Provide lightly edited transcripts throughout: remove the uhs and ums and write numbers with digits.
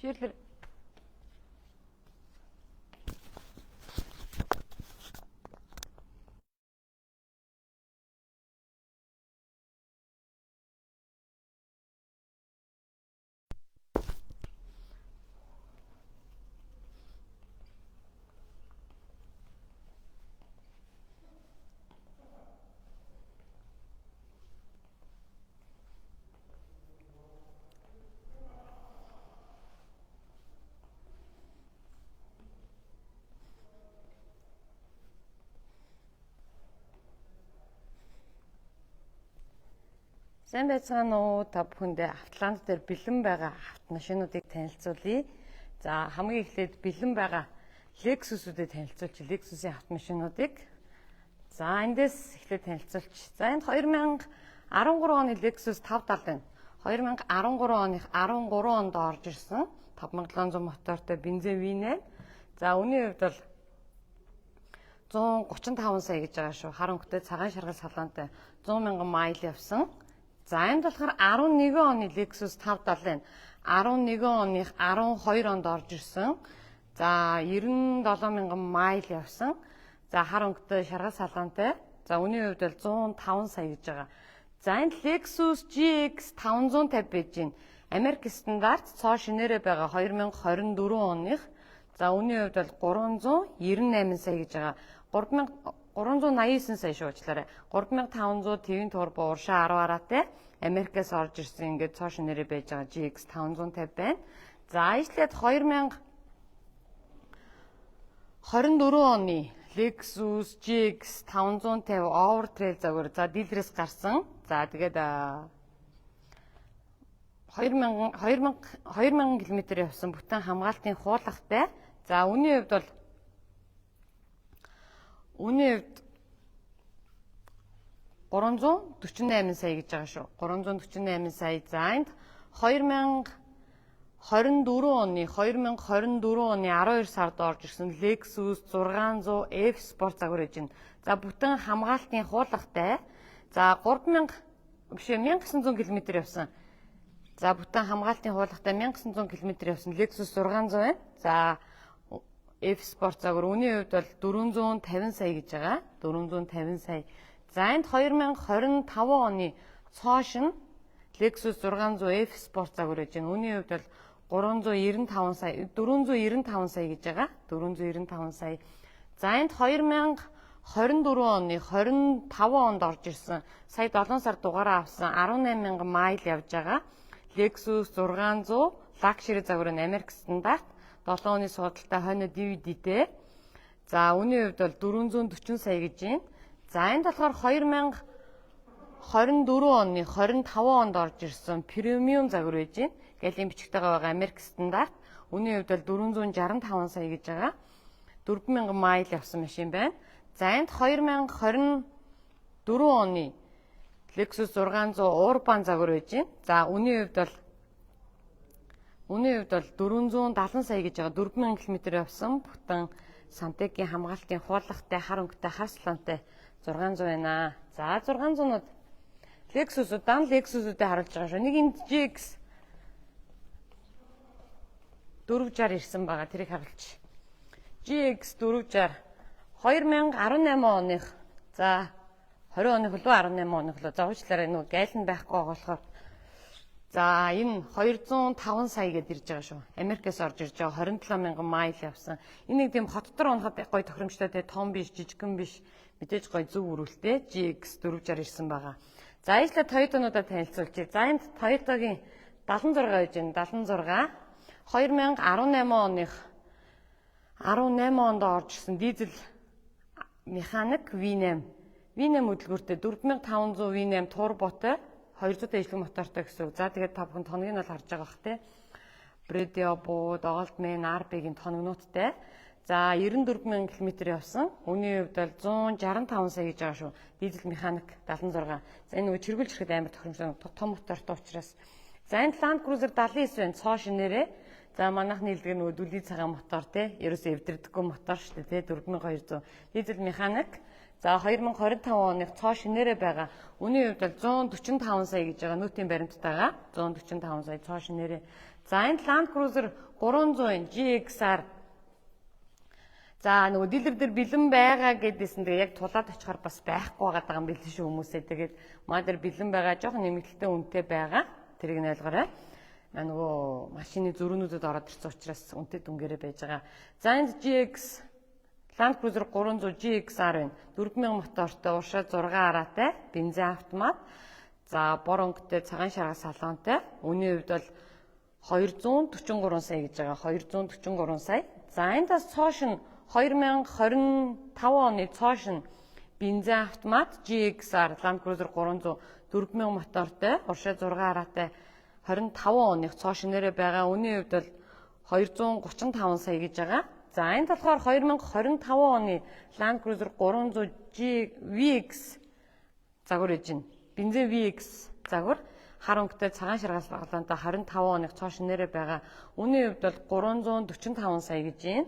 Ширлэр. Сайн байцгаана уу? Та бүхэндээ Автланд дээр бэлэн байгаа автомашинуудыг танилцуулъя. За хамгийн эхлээд бэлэн байгаа Lexus-уудыг танилцуулж, Lexus-ийн автомашинуудыг. За эндээс эхлээд танилцуулж. За энд 2013 оны Lexus 570 байна. 2013 оных 13 онд орж ирсэн 5700 мотортой бензин V8. За үнийн хувьд бол 135 сая гэж байгаа шүү. Хар өнгөтэй цагаан шаргал салаантай 100 мянган майл явсан. За энд болохоор 11 оны Lexus 570 байна. 11 оных 12 онд орж ирсэн. За 97 мянган майл явсан. За хар өнгөтэй шаргал салаантай. За үнийн хувьд бол 105 сая гэж байгаа. За энд Lexus GX 550 байж байна. Америк стандарт цоо шинээрээ байгаа 2024 оных. За үнийн хувьд бол 398 сая гэж байгаа. 389 сая шуучлаарай. 3500 твин турбо уршаа 10 араатай Америкээс орж ирсэн ингээд цоо шинээрээ байж байгаа GX 550 байна. За ишлээд 2024 оны Lexus GX 550 Overtrail загвар за дилерээс гарсан. За тэгээд 2000 км явсан бүтэн хамгаалтын хуулгатай. За үнийн хувьд 348 сая гэж байгаа шүү. 348 сая. За энд 2024 оны 12 сард орж ирсэн Lexus 600F Sport загвар гэж байна. За бүтэн хамгаалтын хуулгатай. За 1900 км явсан. За бүтэн хамгаалтын хуулгатай 1900 км явсан Lexus 600 байна. За F Sport загвар үнийн хувьд бол 450 сая гэж байгаа. 450 сая. За энд 2025 оны цоошин Lexus 600F Sport загвар гэж байна. Үнийн хувьд бол 495 сая гэж байгаа. 495 сая. За энд 2024 оны 25 онд орж ирсэн. Сая 7 сар дугаараа авсан 18 мянган майл явж байгаа. Lexus 600 Luxury загвар нь Америк стандарт 7 оны судалтай хойно DVD-тэй. За үнийн хувьд бол 440 сая гэж байна. За энд болохоор 2024 оны 25 онд орж ирсэн премиум загвар байж байна. Гэлийн бичгтэйгээ байгаа Америк стандарт. Үнийн хувьд бол 465 сая гэж байгаа. 4000 майл явсан машин байна. За энд 2024 оны Lexus 600 Urban загвар байж байна. За үнийн хувьд бол 470 сая гэж байгаа. 4000 км явсан бүтэн Santec-ийн хамгаалтын хуулгатай хар өнгөтэй хар салаантай 600 байна. За 600-нууд Lexus-уудыг харуулж байгаа шүү. Нэг энд GX 460 ирсэн байгаа. Тэрийг харуулчих. GX 460 2018 оных. За 20 оных лөө 18 оных лөө. За уучлаарай нөгөө гайлан байхгүй байгаа болохоор. За энэ 205 сая гэдээ ирж байгаа шүү. Америкээс орж ирж байгаа 27 мянган майл явсан. Энэ нэг тийм хот дор унахад гоё тохиромжтой те том биш, жижигхэн биш. Мэдээж гоё зөв өрүүлтэй GX 460 ирсэн байгаа. За ижлээ Toyota-нуудаа танилцуулчих. За энд Toyota-гийн 76 байж байна. 76 2018 оных 18 онд орж ирсэн дизель механик V8 хөдөлгөөртэй 4500 V8 турботой 200 ижлэг мотортой гэсэн үг. За тэгээд та бүхэн тоногийг нь бол харж байгаа бах те. Bredeo бууд, Oldman, RB-гийн тоногнуудтай. За 94000 км явсан. Үнийн хувьд бол 165 сая гэж байгаа шүү. Дизель механик 76. За энэ нөгөө чиргүүлж ирэхэд амар тохиромжтой том мотортой учраас. За энэ Land Cruiser 79 байна. Цоо шинээрээ. За манайх нийлдэг нөгөө дүлий цагаан мотор те. Ерөөсөө эвдэрдэггүй мотор шүү дээ те. 4200 дизель механик. За 2025 оных цоо шинээрээ байгаа. Үнийн хувьд бол 145 сая гэж байгаа. Нүүтийн баримттайгаа 145 сая цоо шинээрээ. За энд Land Cruiser 300 GXR. За нөгөө дилер дээр бэлэн байгаа гэдээсэн тэгээ яг тулаад очихоор бас байхгүй байгаа юм билээ шүү хүмүүсээ. Тэгээд маа дээр бэлэн байгаа жоохон нэмэгдэлтэй үнэтэй байгаа. Тэрийг нь ойлгоорой. Нөгөө машины зөрүүнүүдэд ороод ирсэн учраас үнэтэй дүнгээрээ байж байгаа. За энд GX Land Cruiser 300 GXR байна. 4000 мотортой, уршаа 6 араатай, бензин автомат. За бор өнгөтэй, цагаан шаргал салонтой. Үнийн хувьд бол 243 сая гэж байгаа. 243 сая. За энд бас цоошин 2025 оны цоошин бензин автомат GXR Land Cruiser 300 4000 мотортой, уршаа 6 араатай 25 оных цоошинээрээ байгаа. Үнийн хувьд бол 235 сая гэж байгаа. За энд болохоор 2025 оны Land Cruiser 300 VX загвар ээж нь. Бензин VX загвар хар өнгөтэй цагаан шаргал салонтой 25 оных цоошинээрээ байгаа. Үнийн хувьд бол 345 сая гэж байна.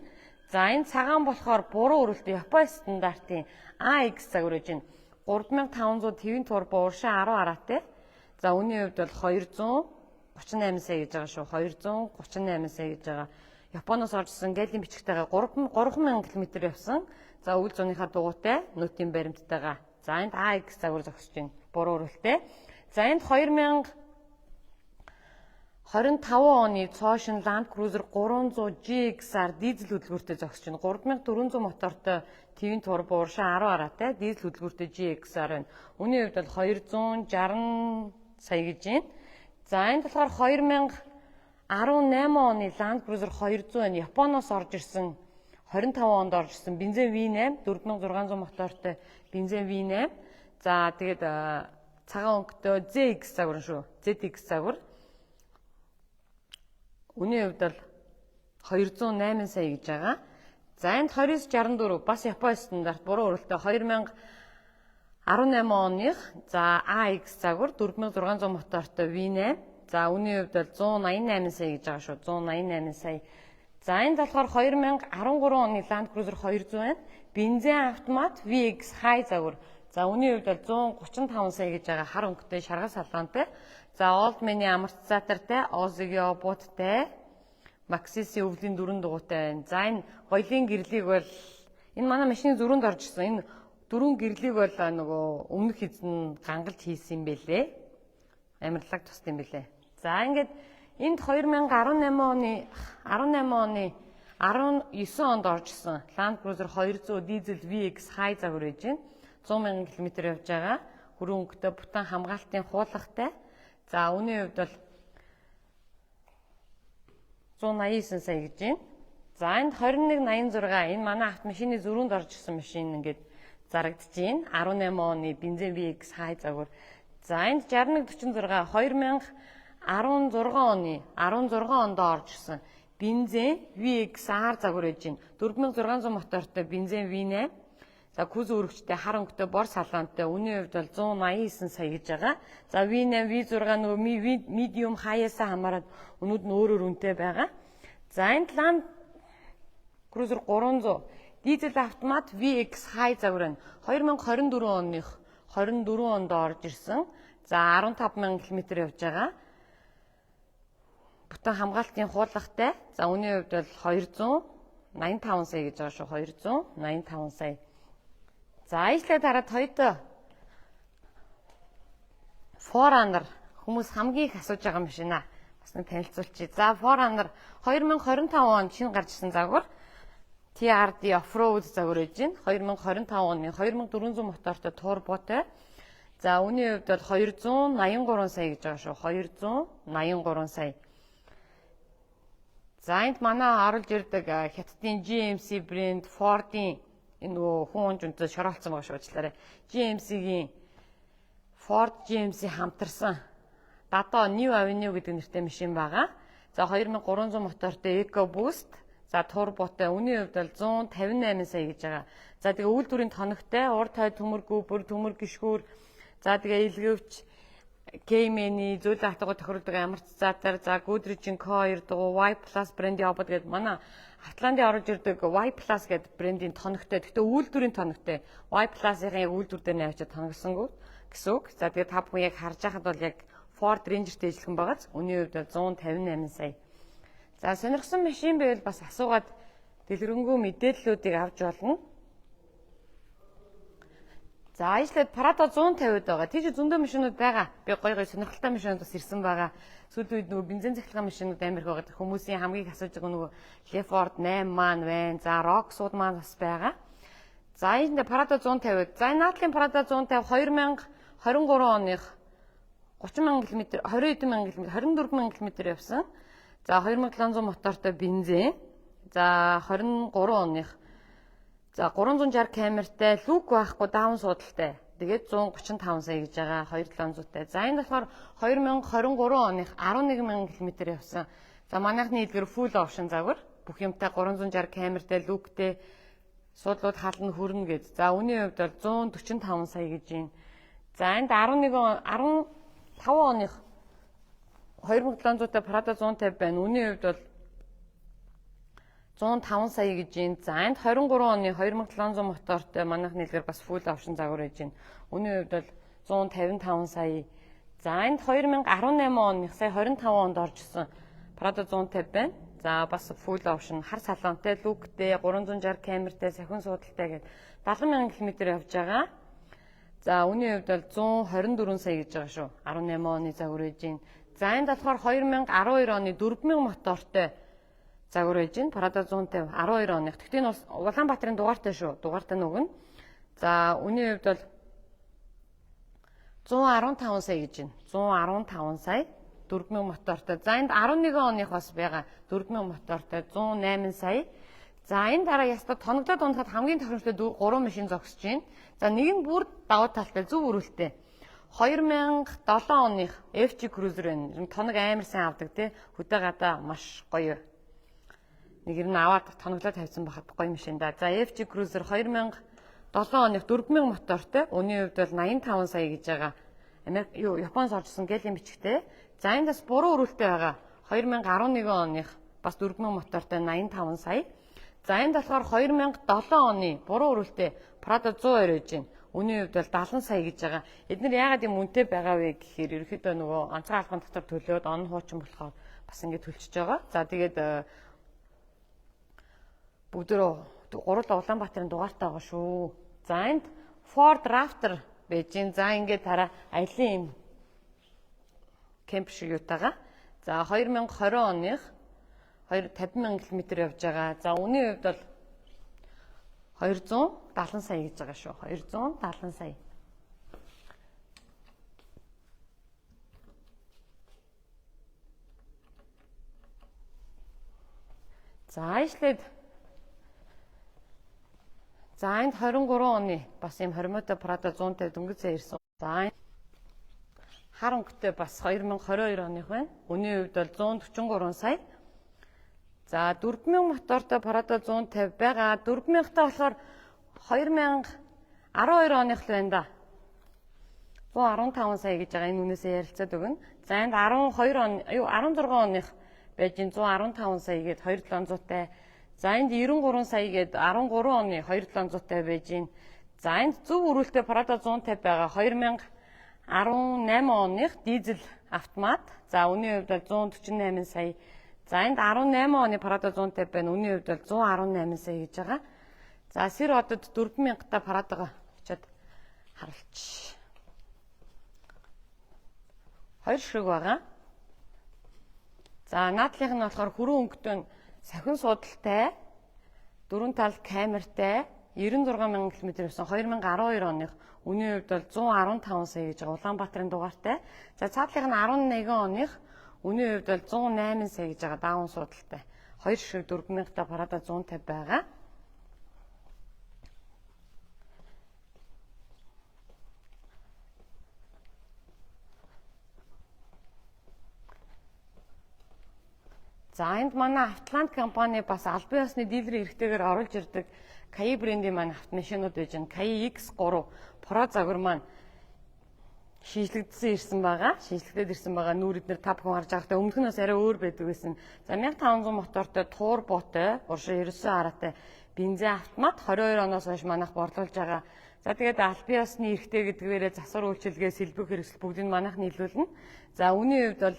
За энэ цагаан болохоор буруу өрөлтөө Японы стандартын AX загвар ээж нь. 3500 твин турбо уршаа 10 араатай. За үнийн хувьд бол 238 сая гэж байгаа шүү. 238 сая гэж байгаа. Японоос оржсэн галийн бичгтэйгээ 3000 км явсан. За үйл зууныхаа дугуйтай нүтийн баримттайгаа. За энд AX загвар зогсож байна. Буруу өрөлтөө. За энд 2025 оны цоошин Land Cruiser 300 GXR дизель хөдөлгөөртэй зогсож байна. 3400 мотортой твин турбо уршаа 10 араатай дизель хөдөлгөөртэй GXR байна. Үнийн хувьд бол 260 сая гэж байна. За энд болохоор 2018 оны Land Cruiser 200 байна. Японоос орж ирсэн 25 онд орж ирсэн бензин V8 4600 мотортой бензин V8. За тэгээд цагаан өнгөтэй ZX загвар шүү. ZX загвар. Үнийн хувьд бол 208 сая гэж байгаа. За энд 2964 бас Японы стандарт буруу өрөлтөө 2018 оных за AX загвар 4600 мотортой V8. За үнийн хувьд бол 188 сая гэж байгаа шүү. 188 сая. За энд болохоор 2013 оны Land Cruiser 200 байна. Бензин автомат VX High загвар. За үнийн хувьд бол 135 сая гэж байгаа. Хар өнгөтэй шаргал салонтой. За Oldman-ы амортизатортай, Ozzy-гийн обуудтай, Maxxis-ийн өвлийн дөрөв дугуйтай байна. За энэ хоёлын гэрлийг бол энэ манай машины зөрүүнд орж ирсэн. Энэ дөрөв гэрлийг бол нөгөө өмнөх эзэн гангалж хийсэн юм бэлээ. Амарлаг тусд юм бэлээ. За ингээд энд 2018 оны 19 онд орж ирсэн Land Cruiser 200 дизель VX High загвар ээж байна. 100,000 км явж байгаа. Хүрэн өнгөтэй бутан хамгаалтын хуулгатай. За үнийн хувьд бол 189 сая гэж байна. За энд 2186 энэ манай автомашины зөрүүнд орж ирсэн машин ингээд зарагдаж байна. 18 оны бензин VX High загвар. За энд 6146 2016 оны 16 онд орж ирсэн бензин VX-R загвар ээж байна. 4600 мотортой бензин V8. За күз өргөчтэй хар өнгөтэй бор салонтой үнийн хувьд бол 189 сая гэж байгаа. За V8, V6 нөгөө medium high-аас хамаарат өнүүд нь өөрөөр үнэтэй байгаа. За энд Land Cruiser 300 дизель автомат VX High загвар нь 2024 оных 24 онд орж ирсэн. За 150,000 км явж байгаа. Бутан хамгаалтын хуулгатай. За үнийн хувьд бол 285 сая гэж байгаа шүү. 285 сая. За ижлээ дараа Toyota 4Runner хүмүүс хамгийн их асууж байгаа машина. Бас нэг танилцуулчих. За 4Runner 2025 онд шинэ гарч ирсэн загвар TRD Offroad загвар ээж байна. 2025 оны 2400 мотортой турботой. За үнийн хувьд бол 283 сая гэж байгаа шүү. 283 сая. За энд манай оруулж ирдэг хятадын GMC брэнд Ford-ийн энэ нөгөө хүн үнэтэй шороолцсон байгаа шүү уучлаарай. GMC-гийн Ford GMC хамтарсан Dado New Avenue гэдэг нэртэй машин байгаа. За 2300 мотортой EcoBoost. За турботой үнийн хувьд бол 158 сая гэж байгаа. За тэгээ үйлдвэрийн тоногтой, урд хойд төмөр гүбэр, төмөр гишгүүр, за тэгээ илгэвч Cayman-ий зүйл хатгаа тохиролдог амортизатор, за Goodrich-ийн Co2 дугуй Y Plus брендийн обод гэдэг манай Атлантын орж ирдэг Y Plus гэдэг брендийн тоногтой. Гэхдээ үйлдвэрийн тоногтой. Y Plus-ийн яг үйлдвэр дээр навчаад тоногсонгүй гэсэн үг. За тэгээ та бүхэн яг харж байхад бол яг Ford Ranger-тэй ижилхэн байгааз. Үнийн хувьд 158 сая. За сонирхсан машин байвал бас асуугаад дэлгэрэнгүй мэдээллүүдийг авч болно. За ажлаад Prado 150-д байгаа. Тийч зөндөө машинууд байгаа. Би гоё сонирхолтой машинууд бас ирсэн байгаа. Сүүлийн үед нөгөө бензин цахилгаан машинууд амар их байгаа. Хүмүүсийн хамгийн их асууж байгаа нөгөө Leopard 8 маань байна. За Roxwood маань бас байгаа. За энэ Prado 150-д. За энэ наадлын Prado 150 2023 оных 30,000 км, 22,000 км, 24,000 км явсан. За 2700 мотортой бензин. За 23 оных. За 360 камертай, люк байхгүй даун суудалтай. Тэгээд 135 сая гэж байгаа 2700-тай. За энэ болохоор 2023 оных 11,000 км явсан. За манайхны хэлгээр full option загвар. Бүх юмтай 360 камертай, люктэй, суудлууд хална хүрнэ гэж. За үнийн хувьд бол 145 сая гэж байна. За энд 15 оных 2700-тай Prado 150 байна. Үнийн хувьд бол 105 сая гэж байна. За энд 23 оны 2700 мотортой манайх нийлгээр бас full option загвар байж байна. Үнийн хувьд бол 155 сая. За энд 2018 оных сая 25 онд оржсэн Prado 150 байна. За бас full option хар салонтой, люктэй, 360 камертай, сахин суудалтай гэдэг 70,000 км явж байгаа. За үнийн хувьд бол 124 сая гэж байгаа шүү. 18 оны загвар байж байна. За энд болохоор 2012 оны 4,000 мотортой загвар байж байна. Prado 150 12 оных. Тэгтээ энэ бол Улаанбаатарын дугаартай шүү. Дугаартай нөгөн. За үнийн хувьд бол 115 сая гэж байна. 115 сая 4,000 мотортой. За энд 11 оных бас байгаа. 4,000 мотортой 108 сая. За энэ дараа ястаа тоноглоод унахад хамгийн тохиромжтой 3 машин зогсож байна. За нэг нь бүр давуу талтай зөв өрүүлтэй. 2007 оных FG Cruiser байна. Тоног амар сайн авдаг тий. Хөдөө гадаа маш гоё. Нэг юм аваад тоноглоод тавьсан бахад гоё машин да. За FG Cruiser 2007 оных 4,000 мотортой. Үнийн хувьд бол 85 сая гэж байгаа. Японоос оржсон гэлэн бичгтэй. За энд бас буруу өрүүлтэй байгаа. 2011 оных бас 4,000 мотортой 85 сая. За энд болохоор 2007 оны буруу өрүүлтэй Prado 120 байж байна. Үнийн хувьд бол 70 сая гэж байгаа. Эдгээр яагаад юм үнэтэй байгаа вэ гэхээр ерөөхдөө нөгөө онцгой албан дотор төлөөд он хуучин болохоор бас ингэ төлчихөж байгаа. За тэгээд бүгдөө гурал Улаанбаатарын дугаартай байгаа шүү. За энд Ford Raptor байж байна. За ингээд тараа аялын юм кемп шиг юутайгаа. За 2020 оных 250,000 км явж байгаа. За үнийн хувьд бол 270 сая гэж байгаа шүү. 270 сая. За ишлээд. За энд 23 оны бас юм хоримотой Prado 150 дөнгөж ирсэн. За хар өнгөтэй бас 2022 оных байна. Үнийн хувьд бол 143 сая. За 4,000 мотортой Prado 150 байгаа. 4,000-тай болохоор 2012 оных л байна да. 115 сая гэж байгаа. Энэ үнээсээ ярилцаад өгнө. За энд 16 оных байж 115 сая гээд 2700-тай. За энд 93 сая гээд 13 оны 2700-тай байж байна. За энд зөв өрүүлтэй Prado 150 байгаа. 2018 оных дизель автомат. За үнийн хувьд бол 148 сая. За энд 18 оны Prado 150 байна. Үнийн хувьд бол 118 сая гэж байгаа. За сэр одод 4,000-та Prado-го очиод харуулчих. Хоёр ширхэг байгаа. За наадлынх нь болохоор хүрэн өнгөтэй сахин суудалтай, дөрвөн тал камертай 96,000 км явсан 2012 оных. Үнийн хувьд бол 115 сая гэж байгаа. Улаанбаатарын дугаартай. За цаадлынх нь 11 оных. Үнийн хувьд бол 108 сая гэж байгаа. Даун суудалтай. Хоёр ширхэг 4,000-та Prado 150 байгаа. За энд манай Автоланд компани бас албан ёсны дилер эрхтэйгээр оруулж ирдэг Kai брендийн маань автомашинууд байж байна. Kai X3 Pro загвар маань шинжлэгдсэн ирсэн байгаа. Шинжлэгдээд ирсэн байгаа. Нүүр эднэр та бүхэн харж байгаатай өмнөх нь бас арай өөр байдаг гэсэн. За 1500 мотортой турботой, уршаа 99 араатай бензин автомат 22 оноос хойш манайх борлуулж байгаа. За тэгээд албан ёсны эрхтэй гэдгээрээ засвар үйлчилгээ, сэлбэг хэрэгсэл бүгдийг манайх нийлүүлнэ. За үнийн хувьд бол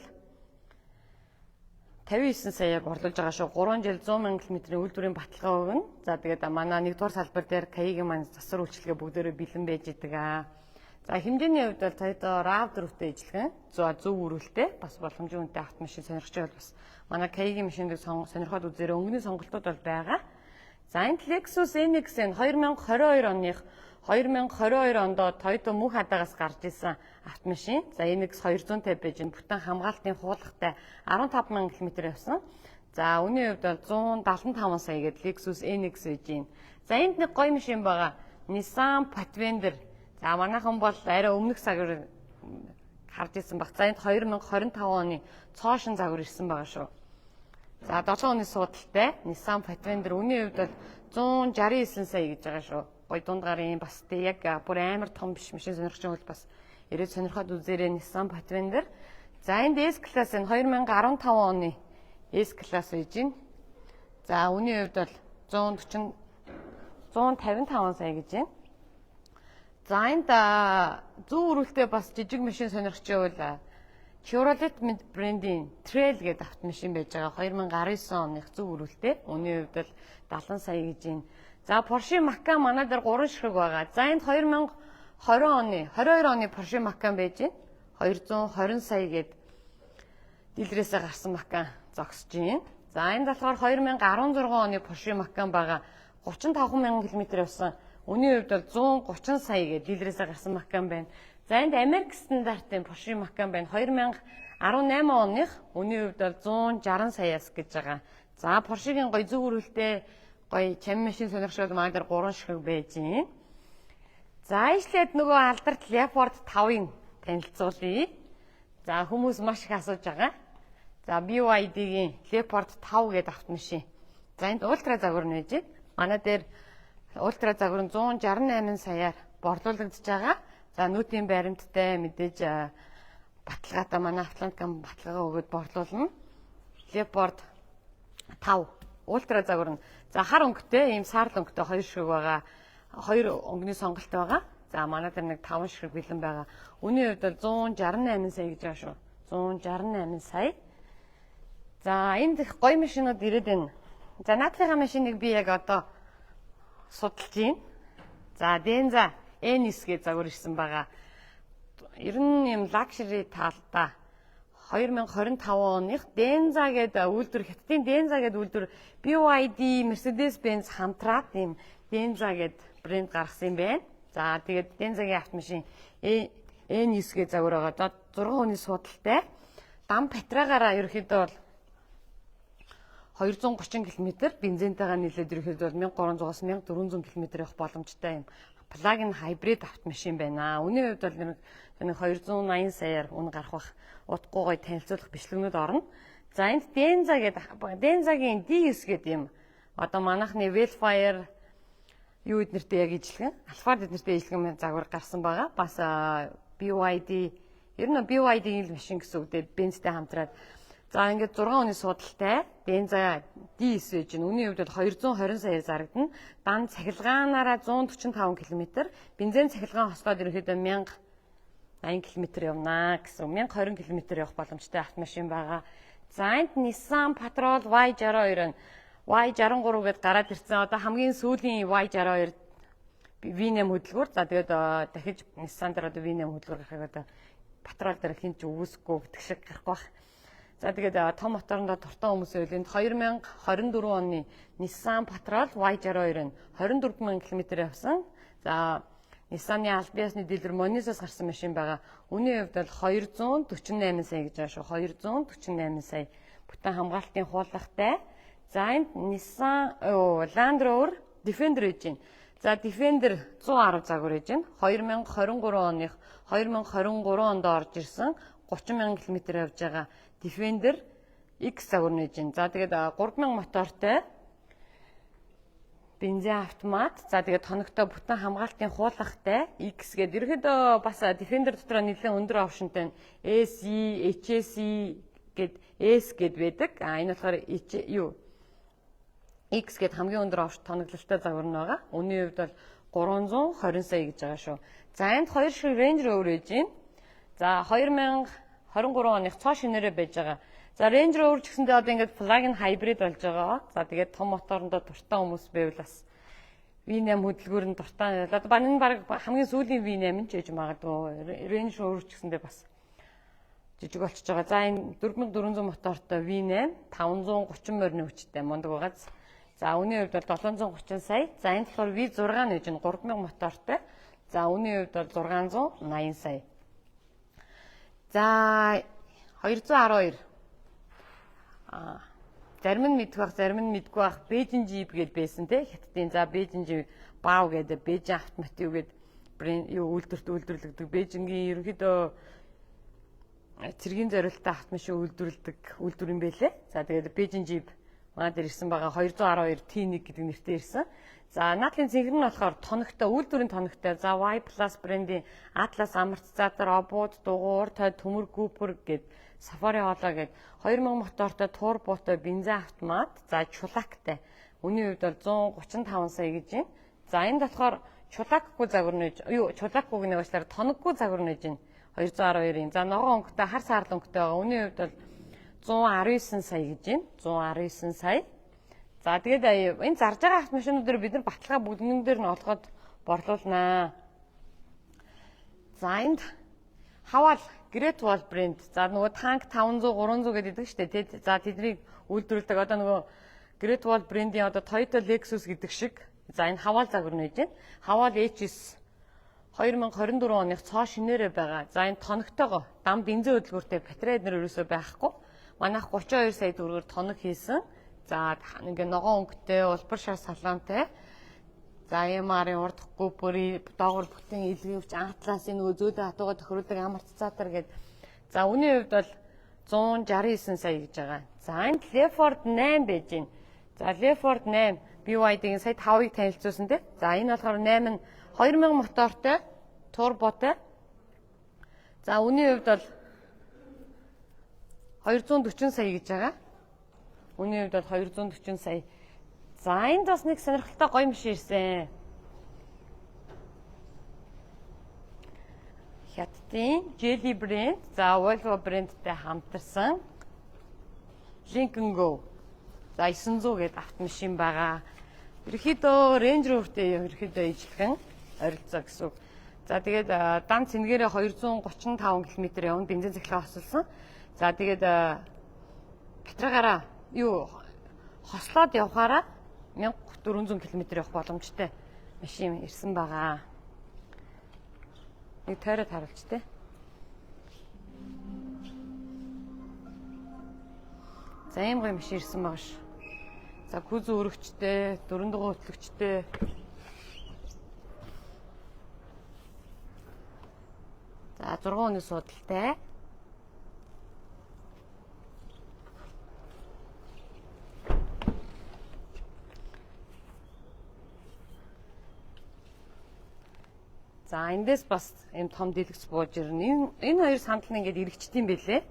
59 саяар борлуулж байгаа шүү. 3 жил 100 мянган км-ийн үйлдвэрийн баталгаа өгнө. За тэгээд манай 1-р салбар дээр Каягийн маань засвар үйлчилгээ бүгдээрээ бэлэн байж идэг аа. За хэмжээний хувьд бол Toyota RAV4-тэй ижилхэн зөв өрүүлтэй бас боломжийн үнэтэй автомашин сонирхч бол бас манай Каягийн машиныг сонирхоод үзээрэй. Өнгөний сонголтууд бол байгаа. За энэ Lexus NX нь 2022 онд Toyota мөнх хадаагаас гарч исэн автомашин. За NX 250 байж энэ бүтэн хамгаалтын хуулгатай 15 мянган км явсан. За үнийн хувьд бол 175 сая гээд Lexus NX байж байна. За энд нэг гоё машин байгаа. Nissan Pathfinder. За манайхан бол арай өмнөх загвар харж ирсэн баг. За энд 2025 оны цоошин загвар ирсэн байгаа шүү. За 7 оны суудалтай Nissan Pathfinder үнийн хувьд бол 169 сая гэж байгаа шүү. Гой дунд гарын бас яг бүр амар том биш машин сонирхож байгаа бол бас ирээд сонирхоод үзээрэй Nissan Pathfinder. За энд S класс нь 2015 оны S класс байж байна. За үнийн хувьд бол 155 сая гэж байна. За энд зөв өрүүлтэй бас жижиг машин сонирхож байвал Chevrolet брендийн Trail гэдэг автомашин байж байгаа. 2019 оных зөв өрүүлтэй. Үнийн хувьд бол 70 сая гэж байна. За Porsche Macan манай дээр 3 ширхэг байгаа. За энд 22 оны Porsche Macan байж байна. 220 сая гээд дилерээсээ гарсан Macan зогсож байна. За энд болохоор 2016 оны Porsche Macan байгаа. 35 мянган км явсан. Үнийн хувьд бол 130 сая гээд дилерээсээ гарсан Macan байна. За энд Америк стандартын Porsche Macan байна. 2018 оных үнийн хувьд бол 160 саяас гэж байгаа. За Porsche-гийн гоё зөв өрүүлтэй гоё чам машин сонирхшоод манай дээр 3 ширхэг байж байна. За ишлээд нөгөө алдарт Leopard 5-ын танилцуулъя. За хүмүүс маш их асууж байгаа. За BYD-гийн Leopard 5 гэдэг автомашин. За энд ультра загвар нь байж байна. Манай дээр ультра загвар нь 168 саяар борлуулагдж байгаа. За нүүтийн баримттай мэдээж баталгаатай манай Atlantic баталгаа өгөөд борлуулна. Leopard 5 ультра загвар нь за хар өнгөтэй ийм саарл өнгөтэй 2 ширхэг байгаа. 2 өнгөний сонголт байгаа. За манай дээр нэг 5 ширхэг бэлэн байгаа. Үнийн хувьд бол 168 сая гэж байгаа шүү. 168 сая. За энд их гоё машинууд ирээд байна. За наадхыгаа машиныг би яг одоо судалж байна. За Denza N9 гэж загвар ирсэн байгаа. Ер нь юм лакшери таалта 2025 оных Denza гэдэг үйлдвэр хятадын Denza гэдэг үйлдвэр BYD, Mercedes-Benz хамтраад ийм Denza гэдэг брэнд гаргасан юм байна. За тэгээд Denza-гийн автомашин N9 гэж загвар байгаа. 6 хүний судалтай. Дам патрагаараа ерөөхдөө бол 230 км бензинтэйгээ нийлээд ерөөхдөө 1300-аас 1400 км явах боломжтой юм. Плагин хайбрид автомашин байна. Үнийн хувьд бол нэг 280 саяар үн гарах бах утгагүй гоё танилцуулах бичлэгнүүд орно. За энд Denza гэдэг Denza-гийн D9 гэдэг юм. Одоо манайхны Wellfire юу эднэртэй яг ижилхэн, Alphard эднэртэй ижилхэн загвар гарсан байгаа. Бас BYD ер нь BYD-ийн машин гэсэн үг дээ. Benz-тэй хамтраад. За ингээд 6 оны судалтай Denza D9 гэж байна. Үнийн хувьд бол 220 саяар зарагдана. Дан цахилгаанаараа 145 км, бензин цахилгаан хослоод ерөөхдөө 1080 км явна гэсэн. 1020 км явах боломжтой автомашин байгаа. За энд Nissan Patrol Y62 нь Y63 гэдээ гараад ирсэн. Одоо хамгийн сүүлийн Y62 V8 хөдөлгүүр. За тэгээд дахиж Nissan дээр одоо V8 хөдөлгүүр гарахыг одоо Patrol дээр хинч үүсэхгүй гэдэг шиг гарах байх. За тэгээд том моторондоо дуртай хүмүүс байл энд 2024 оны Nissan Patrol Y62 нь 24000 км явсан. За Nissan-ы аль биесны дилер Monisas гарсан машин байгаа. Үнийн хувьд бол 248 сая гэж байгаа шүү. 248 сая. Бүтэн хамгаалтын хуулгатай. За энд Nissan Land Rover Defender гэж байна. За Defender 110 загвар гэж байна. 2023 оных 2023 онд орж ирсэн 30,000 км явж байгаа Defender X загвар нэж байна. За тэгээд 3000 мотортой бензин автомат. За тэгээд тоногтой бүтэн хамгаалтын хуулгатай X гэдэг. Ерөнхийдөө бас Defender дотор нэлээд өндөр опшнтай SE, HSE гэд S гэд байдаг. Энэ болохоор X гэд хамгийн өндөр опшн тоноглолтой загвар нь байгаа. Үнийн хувьд бол 320 сая гэж байгаа шүү. За энд 2 ширхэг Range Rover ээж байна. За 2023 оных цоо шинээрээ байж байгаа. За Range Rover ч гэсэндээ одоо ингээд plug-in hybrid болж байгаа. За тэгээд том моторондоо дуртай хүмүүс байвал бас V8 хөдөлгөөр нь дуртай. Одоо энэ баг хамгийн сүүлийн V8 ч гэж магадгүй. Range Rover ч гэсэндээ бас жижиг болчихж байгаа. За энэ 4400 мотортой V8 530 морины хүчтэй мундаг байгаа. За үүний хувьд бол 730 сая. За энэ болохоор V6 нэж 3000 мотортой. За үүний хувьд бол 680 сая. За 212 зарим нь мэдэх байх, зарим нь мэдгүй байх. Beijing Jeep гэдээ байсан те. Хятадын за Beijing Jeep Bao гэдэг Beijing Automotive гэдэг брэнд юу үйлдвэрлэгдэг. Beijing-ийн ерөнхийдөө цэргийн зориулалттай автомашин үйлдвэр юм байлээ. За тэгээд Beijing Jeep манад ирсэн байгаа 212 T1 гэдэг нэртэй ирсэн. За наадлын цэнхэр нь болохоор тоногтой, үйлдвэрийн тоногтой. За Y Plus брендийн Atlas амортизатор, обууд, дугуур, төмөр, гүпер гэд Safari хоолой гэд 2000 мотортой, турботой, бензин автомат, за чулаактай. Үүний хувьд бол 135 сая гэж байна. За энд болохоор чулаакгүй загвар нэж, чулаакгүйг нэг уучлаарай, тоноггүй загвар нэж байна. 212-ийн. За ногоон өнгөтэй, хар саарл өнгөтэй байгаа. Үүний хувьд бол 119 сая гэж байна. 119 сая. За тэгээд энэ зарж байгаа автомашинуудаар бид нар баталгаа бүгднэн дээр нь олгоод борлуулнаа. За энд Haval Great Wall брэнд. За нөгөө танк 500 300 гэдэг шүү дээ. За тэднийг үйлдвэрлэдэг одоо нөгөө Great Wall брендийн одоо Toyota Lexus гэдэг шиг. За энэ Haval загвар нэж байна. Haval HS 2024 оных цоо шинээрээ байгаа. За энэ тоногтойгоо дам бензин хөдөлгөөртэй батарей эднэр ерөөсөө байхгүй. Манайх 32 сая төгрөгөөр тоног хийсэн. За ингээ ногоон өнгөтэй, улбар шар салаантай. За MR-ийн урд гүпери, доогуур бүтэн илгэвч, Atlas-ийн нөгөө зөөлөн хатууга тохируулдаг амортизатор гэдэг. За үүний хувьд бол 169 сая гэж байгаа. За энэ Leopard 8 байж байна. За Leopard 8 BYD-ийн сая 5-ыг танилцуулсан тий. За энэ болохоор 8 нь 2000 мотортой, турботой. За үүний хувьд бол 240 сая гэж байгаа. Үүний хувьд бол 240 сая. За энд бас нэг сонирхолтой гоё машин ирсэн. Хятадын Geely брэнд, за Volvo брэндтэй хамтарсан Lincoln Go. За 900 гэдэг автомашин байгаа. Ерөнхийдөө Range Rover-тэй ерөнхийдөө ижилхэн ойролцоо гэсэн үг. За тэгээд дан цэнгээрээ 235 км явна, бензин цахилгаан хослсон. За тэгээд батрагаараа хослоод явхаараа 1400 км явах боломжтой машин ирсэн байгаа. Нэг тойроод харуулж тээ. За ийм гоё машин ирсэн байгаа ш. За кузов өргөчтэй, 4 дугаар хөтлөгчтэй. За 6 оны суудалтай. За эндээс бас юм том дэлгэц бууж ирнэ. Энэ хоёр сандал нь ингээд эргэжтiin байлээ.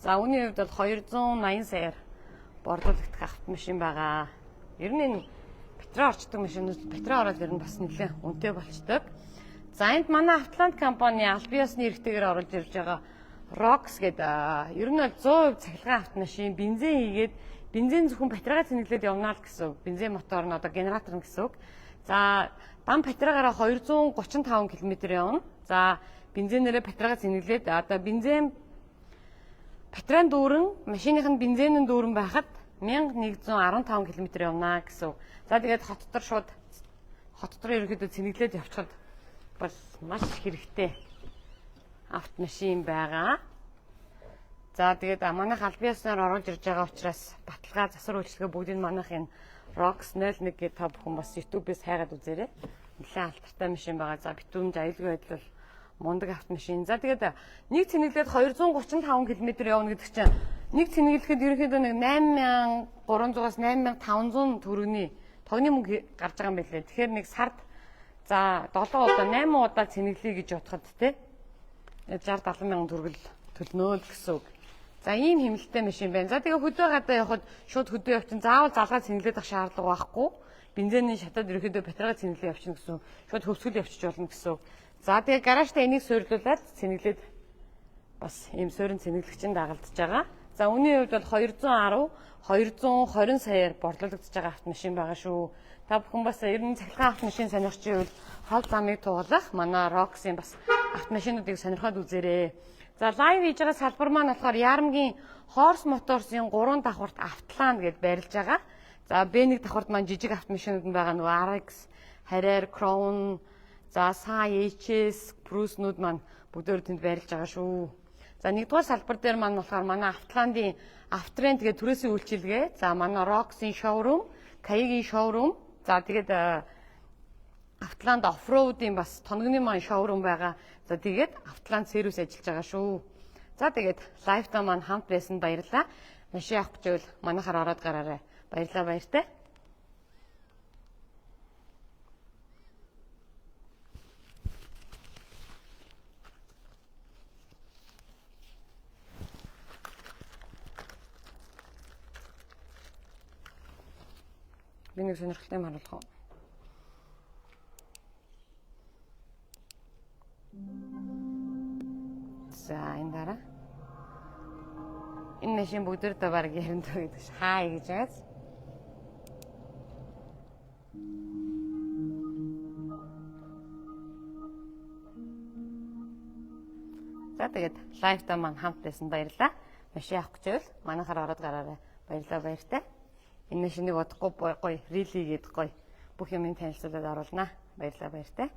За үүний хувьд бол 280 саяар борлуулагдах автомашин байгаа. Ер нь энэ петрол орчдөг машинууд петрол ороод ер нь бас нэлээд үнэтэй болчдөг. За энд манай Автоланд компани аль биесны эрхтэйгээр оруулж ирж байгаа Rox гэдэг ер нь 100% цахилгаан автомашин, бензин хийгээд бензин зөвхөн батарейгаа цэнэглээд явна л гэсэн үг. Бензин мотор нь одоо генератор нь гэсэн үг. За дан батарейгаараа 235 км явна. За бензинээрээ батарейгаа цэнэглээд одоо бензин батарейн дүүрэн, машиных нь бензинийн дүүрэн байхад 1115 км явна гэсэн үг. За тэгээд хот дотор ерөөхдөө цэнэглээд явчихад бол маш хэрэгтэй автомашин байгаа. За тэгээд манайх аль биеснаар оруулж ирж байгаа учраас баталгаа, засвар үйлчилгээ бүгдийг манайх энэ Rox 01 гэдэг та бүхэн бас YouTube-ээс хайгаад үзээрэй. Нэлээд алдартай машин байгаа. За битүүмж аюулгүй байдал мундаг автомашин. За тэгээд нэг цэнэглээд 235 км явна гэдэг чинь нэг цэнэглэхэд ерөнхийдөө нэг 8300-аас 8500 төгрөгийн тогны мөнгө гарч байгаа юм байлээ. Тэгэхээр нэг сард за 7 удаа 8 удаа цэнэглэе гэж бодоход те 60-70 мянган төгрөг төлнө л гэсэн үг. За ийм хэмнэлттэй машин байна. За тэгээ хөдөө гадаа явхад шууд хөдөө явчихсан. Заавал залгаа цэнэглээд авах шаардлага байхгүй. Бензиний шатад ерөөхдөө батарейгаа цэнэглээ явчихна гэсэн. Шууд хөвсгөл явчих болно гэсэн. За тэгээ гаражтай энийг суйрлуулад цэнэглээд бас ийм суурин цэнэглэгчэнд дагалдж байгаа. За үнийн хувьд бол 210, 220 саяар борлуулагдаж байгаа автомашин байгаа шүү. Та бүхэн бас ер нь цахилгаан автомашин сонирхчийн үед хол замыг туулах манай Roxy бас автомашинуудыг сонирхоод үзээрэй. За лайв хийж байгаа салбар маань болохоор Ярамгийн Horse Motors-ийн 3 давхарт Автоланд гэж байрлаж байгаа. За B1 давхарт маань жижиг автомашинууд нь байгаа нөгөө RX, Harrier, Crown, за Sai, HS, Cruise-нууд маань бүгдөө тэнд байрлаж байгаа шүү. За нэгдүгээр салбар дээр маань болохоор манай Автоландын Авттрend тэгээ төрөөсийн үйлчилгээ, за манай Roxy-ийн showroom, Kayгийн showroom, за тэгээд Автоланд Offroad-ийн бас тоногны маань showroom байгаа. За тэгээд Автоланд сервис ажиллаж байгаа шүү. За тэгээд лайвтаа маань хамт байсан баярлалаа. Машин авах гэж байвал манайхаар ороод гараарай. Баярлалаа баяртай. Би нэг сонирхолтой юм харуулах уу? За энэ дараа. Энэ машин бүгдээрээ баг яриндаг гэдэг ш. Хаа гэж байгааз. За тэгээд лайвтаа маань хамт байсан баярлалаа. Машин авах гэж байвал манайхаар ороод гараарай. Баярлалаа баяртай. Энэ машиныг удахгүй гоё рили гээд гоё бүх юмыг танилцуулаад оруулнаа. Баярлалаа баяртай.